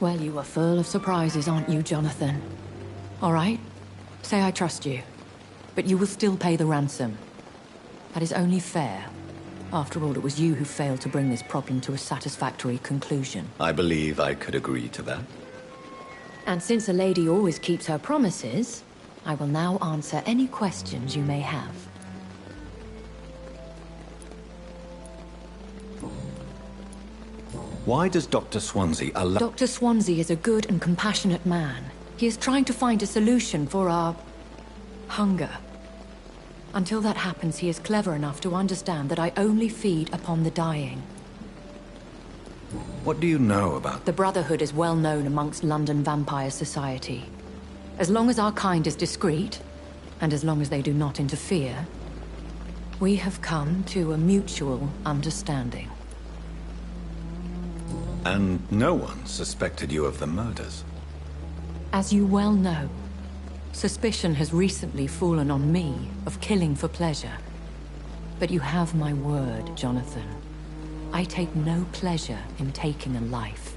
Well, you are full of surprises, aren't you, Jonathan? All right, say I trust you, but you will still pay the ransom. That is only fair. After all, it was you who failed to bring this problem to a satisfactory conclusion. I believe I could agree to that. And since a lady always keeps her promises, I will now answer any questions you may have. Why does Dr. Swansea allow— Dr. Swansea is a good and compassionate man. He is trying to find a solution for our hunger. Until that happens, he is clever enough to understand that I only feed upon the dying. What do you know about— The Brotherhood is well known amongst London vampire society. As long as our kind is discreet, and as long as they do not interfere, we have come to a mutual understanding. And no one suspected you of the murders? As you well know, suspicion has recently fallen on me of killing for pleasure. But you have my word, Jonathan. I take no pleasure in taking a life.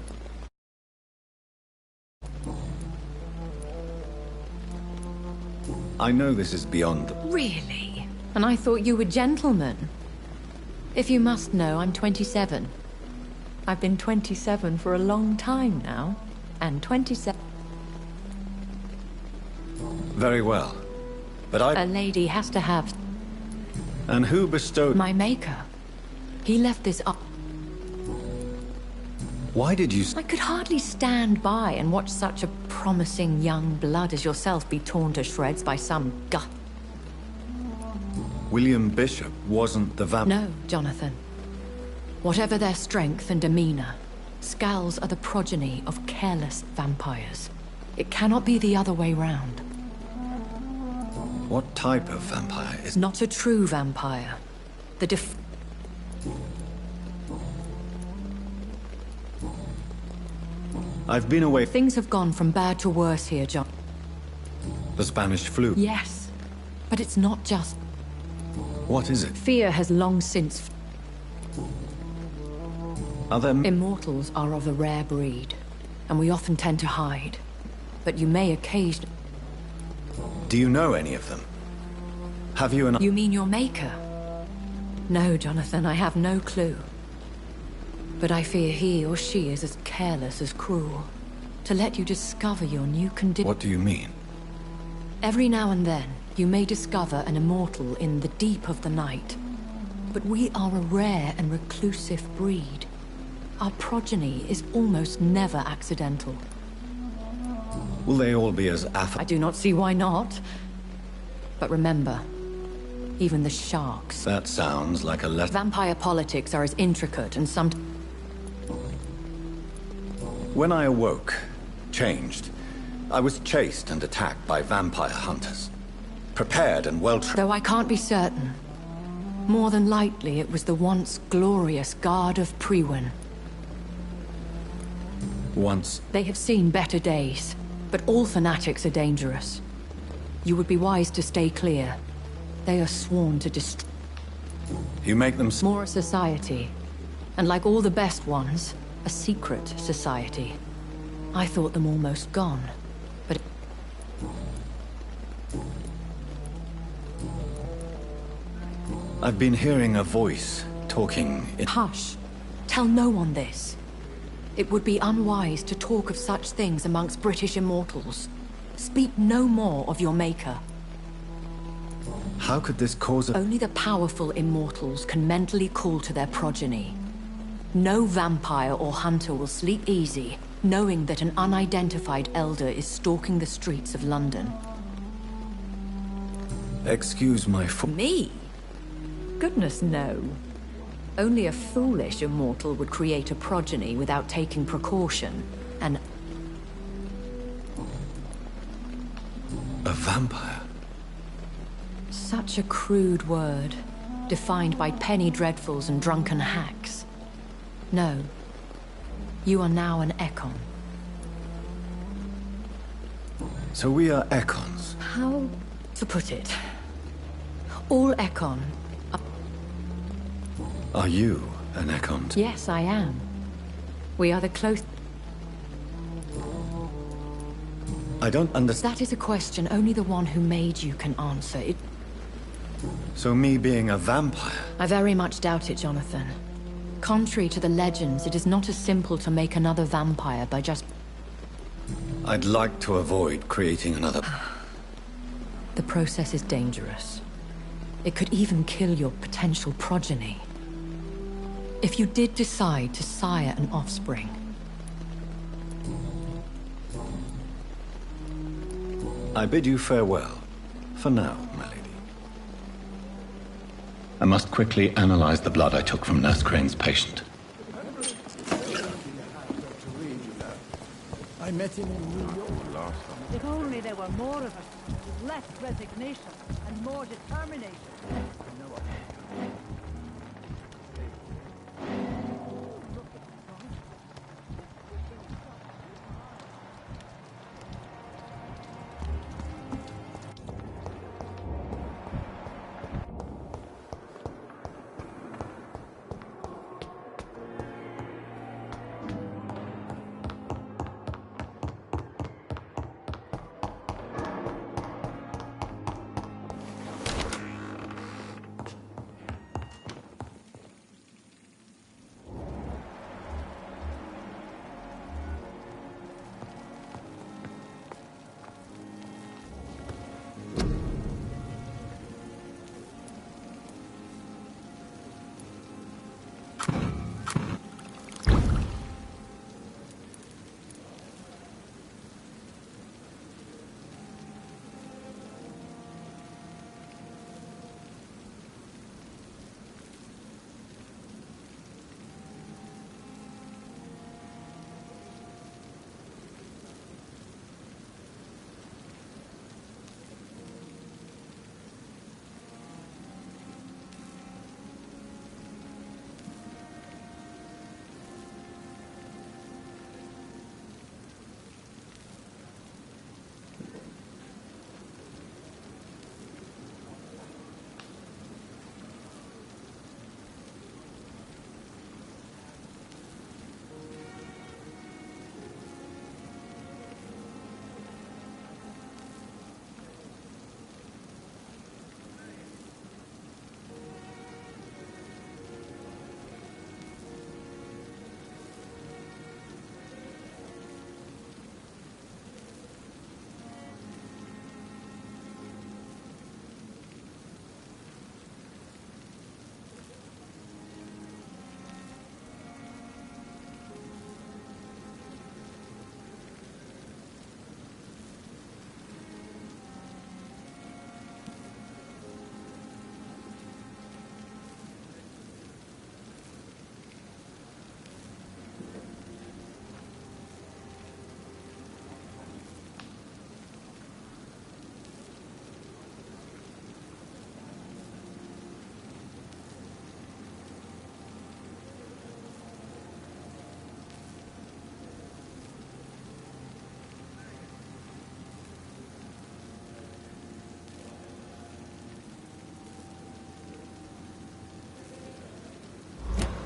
I know this is beyond— Really? And I thought you were gentlemen. If you must know, I'm 27. I've been 27 for a long time now. And 27... Very well. But A lady has to have... And who bestowed— My maker. He left this up... Why did you— I could hardly stand by and watch such a promising young blood as yourself be torn to shreds by some gut. William Bishop wasn't the vamp— No, Jonathan. Whatever their strength and demeanor, Scowls are the progeny of careless vampires. It cannot be the other way round. What type of vampire is— Not a true vampire. The I've been away— Things have gone from bad to worse here, John. The Spanish flu? Yes, but it's not just... What is it? Fear has long since... Other— Immortals are of a rare breed, and we often tend to hide. But you may occasionally... Do you know any of them? Have you an— You mean your maker? No, Jonathan, I have no clue. But I fear he or she is as careless as cruel. To let you discover your new condition... What do you mean? Every now and then, you may discover an immortal in the deep of the night. But we are a rare and reclusive breed. Our progeny is almost never accidental. Will they all be as I do not see why not. But remember, even the sharks... That sounds like a letter— Vampire politics are as intricate and some... When I awoke, changed, I was chased and attacked by vampire hunters. Prepared and well-trained. Though I can't be certain. More than likely, it was the once glorious Guard of Priwen. Once. They have seen better days, but all fanatics are dangerous. You would be wise to stay clear. They are sworn to destroy. You make them... More a society. And like all the best ones, a secret society. I thought them almost gone, but... I've been hearing a voice talking in... Hush. Tell no one this. It would be unwise to talk of such things amongst British immortals. Speak no more of your maker. How could this cause a... Only the powerful immortals can mentally call to their progeny. No vampire or hunter will sleep easy, knowing that an unidentified elder is stalking the streets of London. Excuse my... Me? Goodness, no. Only a foolish immortal would create a progeny without taking precaution, and... A vampire? Such a crude word, defined by penny dreadfuls and drunken hacks. No. You are now an Ekon. So we are Ekons? How to put it? All Ekon are you an Ekon? Yes, I am. We are the close... I don't understand. That is a question only the one who made you can answer. So me being a vampire? I very much doubt it, Jonathan. Contrary to the legends, it is not as simple to make another vampire by just... I'd like to avoid creating another... The process is dangerous. It could even kill your potential progeny. If you did decide to sire an offspring... I bid you farewell. For now, my lady. I must quickly analyze the blood I took from Nurse Crane's patient. I met him in New York last time. If only there were more of us, with less resignation and more determination.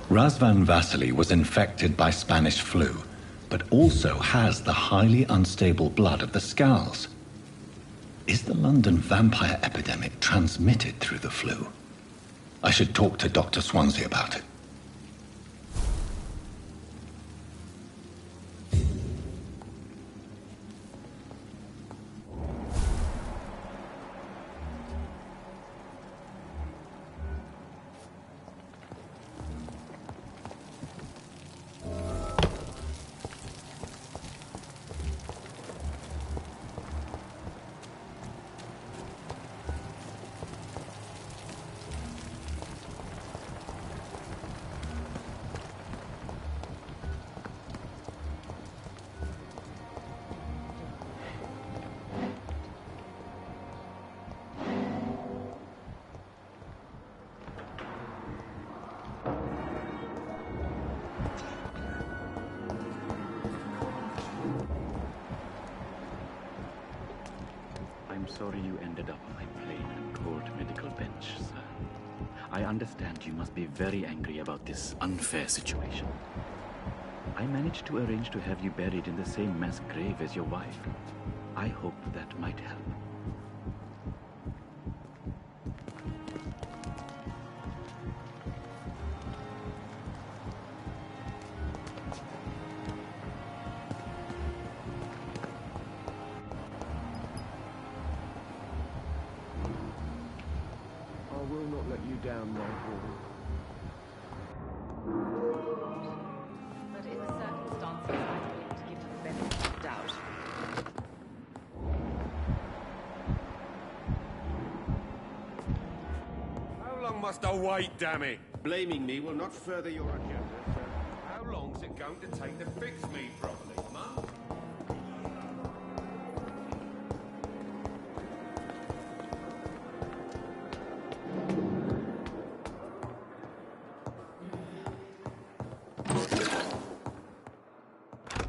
Razvan Vasily was infected by Spanish flu, but also has the highly unstable blood of the Scowls. Is the London vampire epidemic transmitted through the flu? I should talk to Dr. Swansea about it. I'm sorry you ended up on my plain and cold medical bench, sir. I understand you must be very angry about this unfair situation. I managed to arrange to have you buried in the same mass grave as your wife. I hope that might help. I will not let you down, my boy. But in the circumstances, I'm willing to give you the benefit of the doubt. How long must I wait, damn it? Blaming me will not further your agenda, sir. How long's it going to take to fix me properly, Mum?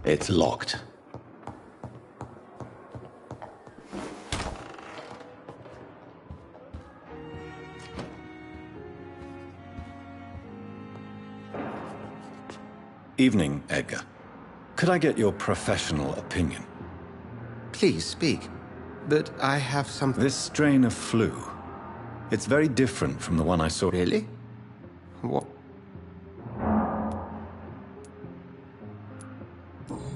It's locked. Evening, Edgar. Could I get your professional opinion? Please speak. But I have some... This strain of flu. It's very different from the one I saw. Really? What?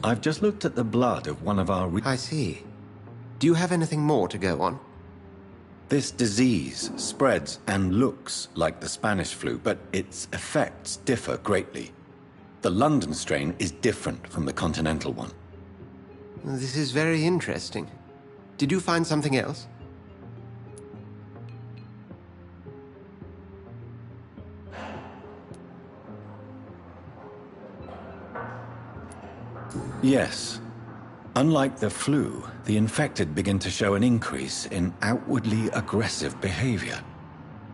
I've just looked at the blood of one of our... I see. Do you have anything more to go on? This disease spreads and looks like the Spanish flu, but its effects differ greatly. The London strain is different from the continental one. This is very interesting. Did you find something else? Yes. Unlike the flu, the infected begin to show an increase in outwardly aggressive behavior.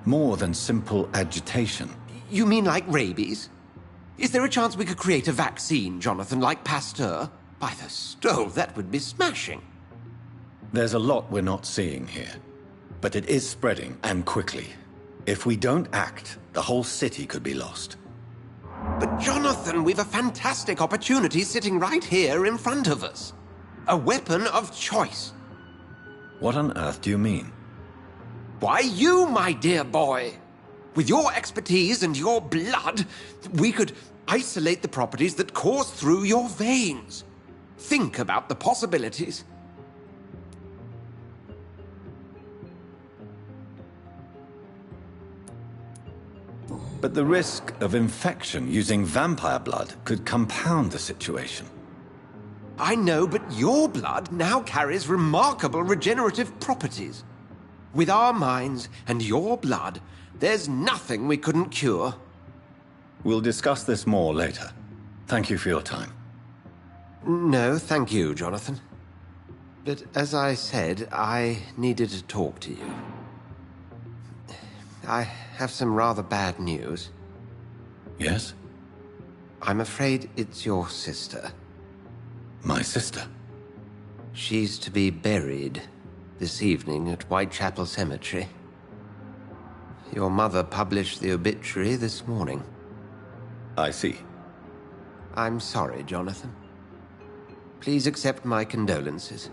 More than simple agitation. You mean like rabies? Is there a chance we could create a vaccine, Jonathan, like Pasteur? By the stove, that would be smashing. There's a lot we're not seeing here. But it is spreading, and quickly. If we don't act, the whole city could be lost. But Jonathan, we've a fantastic opportunity sitting right here in front of us. A weapon of choice. What on earth do you mean? Why, you, my dear boy. With your expertise and your blood, we could isolate the properties that course through your veins. Think about the possibilities. But the risk of infection using vampire blood could compound the situation. I know, but your blood now carries remarkable regenerative properties. With our minds and your blood, there's nothing we couldn't cure. We'll discuss this more later. Thank you for your time. No, thank you, Jonathan. But as I said, I needed to talk to you. I have some rather bad news. Yes? I'm afraid it's your sister. My sister? She's to be buried this evening at Whitechapel Cemetery. Your mother published the obituary this morning. I see. I'm sorry, Jonathan. Please accept my condolences.